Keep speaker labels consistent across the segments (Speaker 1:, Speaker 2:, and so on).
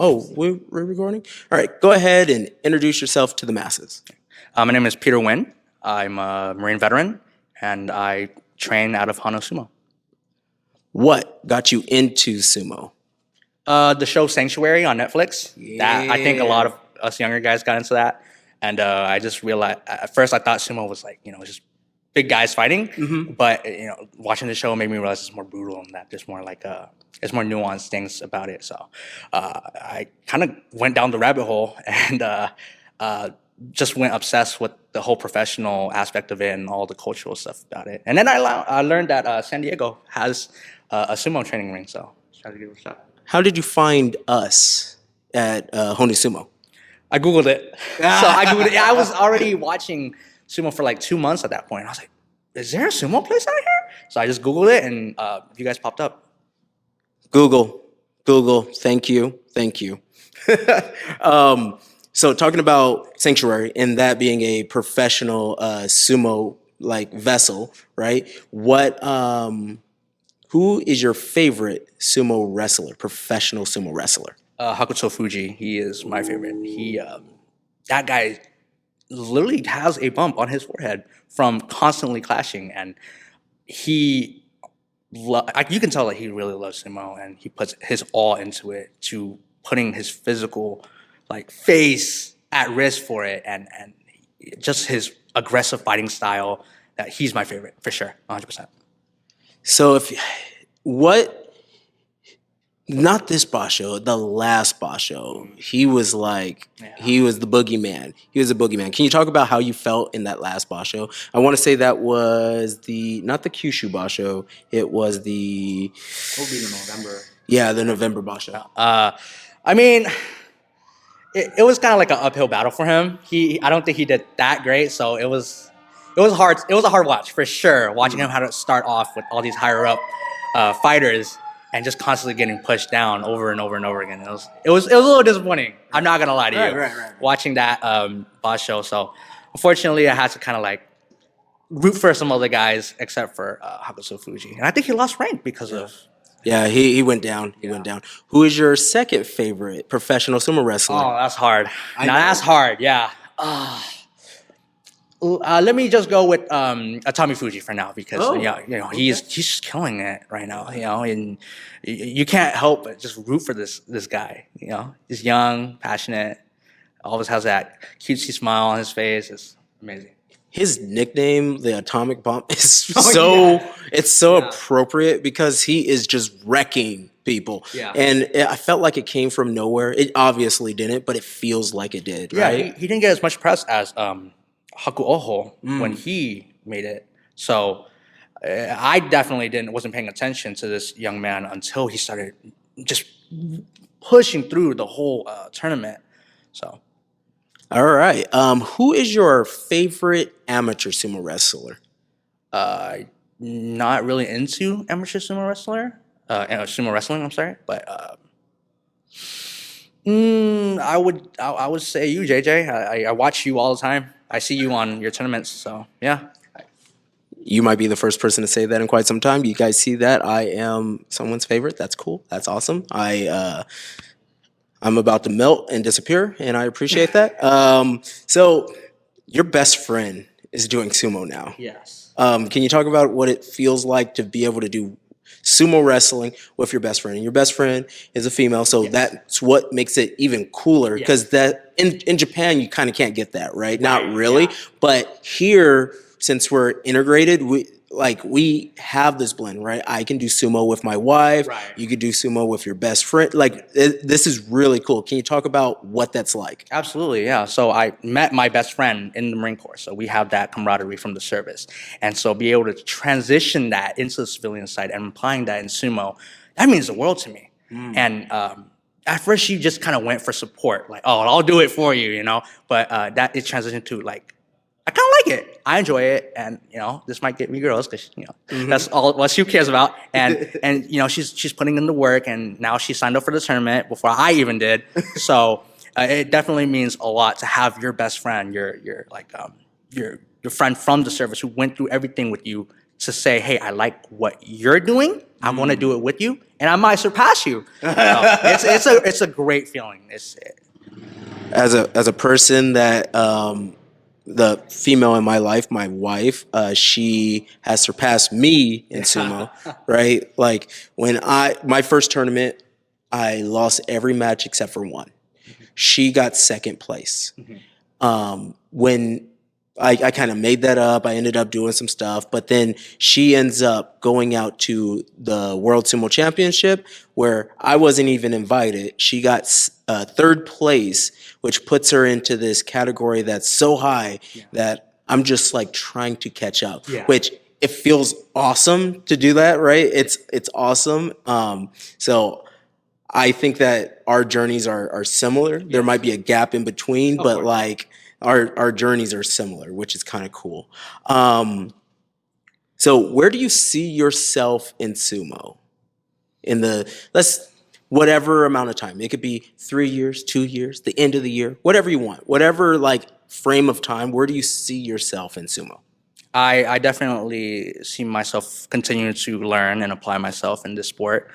Speaker 1: Oh, we're recording? All right, go ahead and introduce yourself to the masses.
Speaker 2: My name is Piter Nguyen. I'm a Marine veteran, and I train out of Honu Sumo.
Speaker 1: What got you into sumo?
Speaker 2: The show Sanctuary on Netflix. That I think a lot of us younger guys got into that, and I just realized at first I thought sumo was like just big guys fighting, but watching the show made me realize it's more brutal than that. There's more like it's more nuanced things about it. So I kind of went down the rabbit hole and just went obsessed with the whole professional aspect of it and all the cultural stuff about it. And then I learned that San Diego has a sumo training ring, so tried to give it a shot.
Speaker 1: How did you find us at Honu Sumo?
Speaker 2: I Googled it. So I Googled it. I was already watching sumo for like 2 months at that point. I was like, is there a sumo place out here? So I just Googled it, and you guys popped up.
Speaker 1: Google, thank you. So talking about Sanctuary and that being a professional sumo like vessel, right? Who is your favorite sumo wrestler, professional sumo wrestler?
Speaker 2: Hakuto Fuji, he is my favorite. That guy literally has a bump on his forehead from constantly clashing, and you can tell that he really loves sumo, and he puts his all into it, to putting his physical face at risk for it, and just his aggressive fighting style. That he's my favorite for sure, 100%.
Speaker 1: So not this basho, the last basho, he was he was the boogeyman. He was a boogeyman. Can you talk about how you felt in that last basho? I want to say that was not the Kyushu basho, it was the...
Speaker 2: It'll be the November.
Speaker 1: Yeah, the November basho.
Speaker 2: I mean, it was kind of like an uphill battle for him. I don't think he did that great, so it was hard. It was a hard watch for sure. Watching him how to start off with all these higher up fighters and just constantly getting pushed down over and over and over again. It was a little disappointing. I'm not gonna lie to you.
Speaker 1: Right.
Speaker 2: Watching that boss show. So unfortunately, I had to kind of root for some other guys except for Hakuto Fuji, and I think he lost rank because of.
Speaker 1: Yeah, he went down. He went down. Who is your second favorite professional sumo wrestler?
Speaker 2: Oh, that's hard. That's hard. Yeah. Let me just go with Tommy Fuji for now, because he's just killing it right now. And you can't help but just root for this guy. He's young, passionate, always has that cutesy smile on his face. It's amazing.
Speaker 1: His nickname, the Atomic Bomb, is appropriate because he is just wrecking people.
Speaker 2: Yeah.
Speaker 1: And I felt like it came from nowhere. It obviously didn't, but it feels like it did.
Speaker 2: Yeah,
Speaker 1: right?
Speaker 2: he didn't get as much press as Haku Oho when he made it. So I definitely wasn't paying attention to this young man until he started just pushing through the whole tournament. So.
Speaker 1: All right. Who is your favorite amateur sumo wrestler?
Speaker 2: Not really into amateur sumo sumo wrestling. I'm sorry, but I would say you, JJ. I watch you all the time. I see you on your tournaments. So yeah.
Speaker 1: You might be the first person to say that in quite some time. You guys see that I am someone's favorite. That's cool. That's awesome. I'm about to melt and disappear, and I appreciate that. So your best friend is doing sumo now.
Speaker 2: Yes.
Speaker 1: Can you talk about what it feels like to be able to do sumo wrestling with your best friend? And your best friend is a female, so that's what makes it even cooler, because that in Japan you kind of can't get that, right? Not really. Yeah. But here, since we're integrated, we have this blend, right? I can do sumo with my wife. Right. You could do sumo with your best friend. This is really cool. Can you talk about what that's like?
Speaker 2: Absolutely, yeah. So I met my best friend in the Marine Corps, so we have that camaraderie from the service. And so be able to transition that into the civilian side and applying that in sumo, that means the world to me. And at first she just kind of went for support, I'll do it for you, But that it transitioned to I kind of like it. I enjoy it, and this might get me girls because that's all what she cares about. And she's putting in the work, and now she signed up for the tournament before I even did. So it definitely means a lot to have your best friend, your friend from the service who went through everything with you, to say, hey, I like what you're doing. I want to do it with you, and I might surpass you. So it's a great feeling.
Speaker 1: As a person that the female in my life, my wife, she has surpassed me in sumo, right? Like when my first tournament, I lost every match except for one. She got second place. When I kind of made that up, I ended up doing some stuff, but then she ends up going out to the World Sumo Championship where I wasn't even invited. She got third place, which puts her into this category that's so high that I'm just like trying to catch up, which it feels awesome to do that, right? It's awesome. So I think that our journeys are similar. There might be a gap in between, but like our journeys are similar, which is kind of cool. So where do you see yourself in sumo? In whatever amount of time. It could be 3 years, 2 years, the end of the year, whatever you want. Whatever like frame of time, where do you see yourself in sumo?
Speaker 2: I definitely see myself continuing to learn and apply myself in this sport.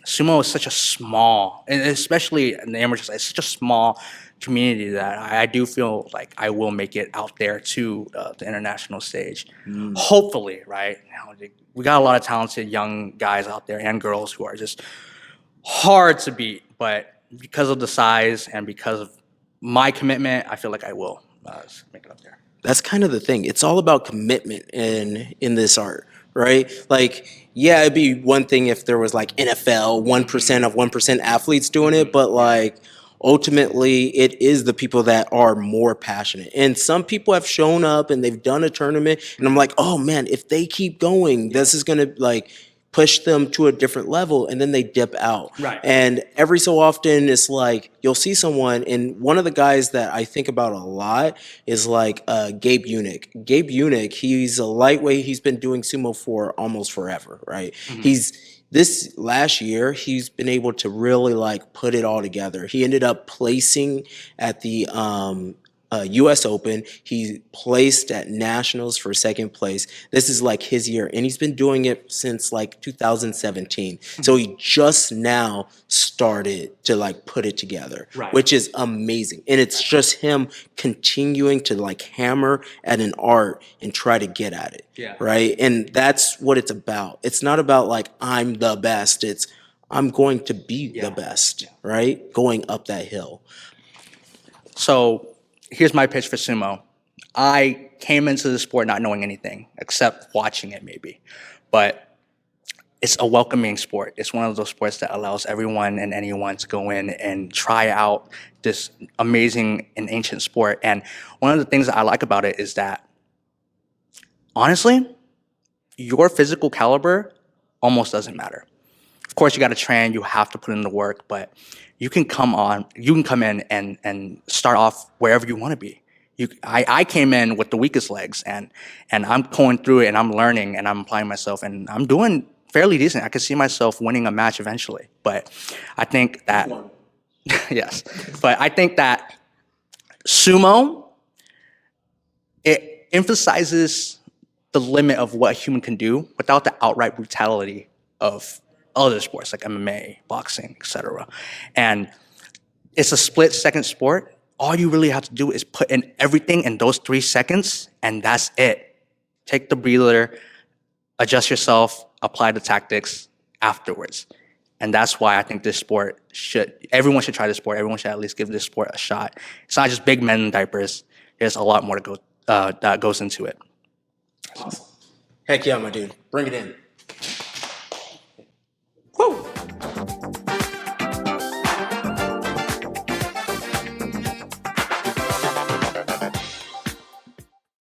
Speaker 2: Sumo is such a small, and especially in the amateur side, it's such a small community that I do feel like I will make it out there to the international stage. Hopefully, right? We got a lot of talented young guys out there and girls who are just hard to beat, but because of the size and because of my commitment, I feel like I will make it up there.
Speaker 1: That's kind of the thing. It's all about commitment in this art, right? Like, yeah, it'd be one thing if there was like NFL, 1% of 1% athletes doing it, but like ultimately it is the people that are more passionate. And some people have shown up and they've done a tournament and I'm like, oh man, if they keep going, this is gonna like push them to a different level, and then they dip out.
Speaker 2: Right.
Speaker 1: And every so often it's like you'll see someone, and one of the guys that I think about a lot is like Gabe Eunuch. Gabe Eunuch, he's a lightweight. He's been doing sumo for almost forever, right? This last year, he's been able to really like put it all together. He ended up placing at the U.S. Open. He placed at Nationals for second place. This is like his year, and he's been doing it since like 2017. So he just now started to like put it together, which is amazing. And it's just him continuing to like hammer at an art and try to get at it, right? And that's what it's about. It's not about like I'm the best. It's I'm going to be the best, right? Going up that hill.
Speaker 2: So here's my pitch for sumo. I came into the sport not knowing anything except watching it maybe, but it's a welcoming sport. It's one of those sports that allows everyone and anyone to go in and try out this amazing and ancient sport. And one of the things that I like about it is that, honestly, your physical caliber almost doesn't matter. Of course, you got to train, you have to put in the work, but you can come in and start off wherever you want to be. I came in with the weakest legs, and I'm going through it, and I'm learning, and I'm applying myself, and I'm doing fairly decent. I could see myself winning a match eventually, but I think that yes, but I think that sumo, it emphasizes the limit of what a human can do without the outright brutality of other sports like MMA, boxing, etc. And it's a split-second sport. All you really have to do is put in everything in those 3 seconds, and that's it. Take the breather, adjust yourself, apply the tactics afterwards. And that's why I think everyone should try this sport. Everyone should at least give this sport a shot. It's not just big men in diapers. There's a lot more that goes into it.
Speaker 1: Awesome. Heck yeah, my dude. Bring it in.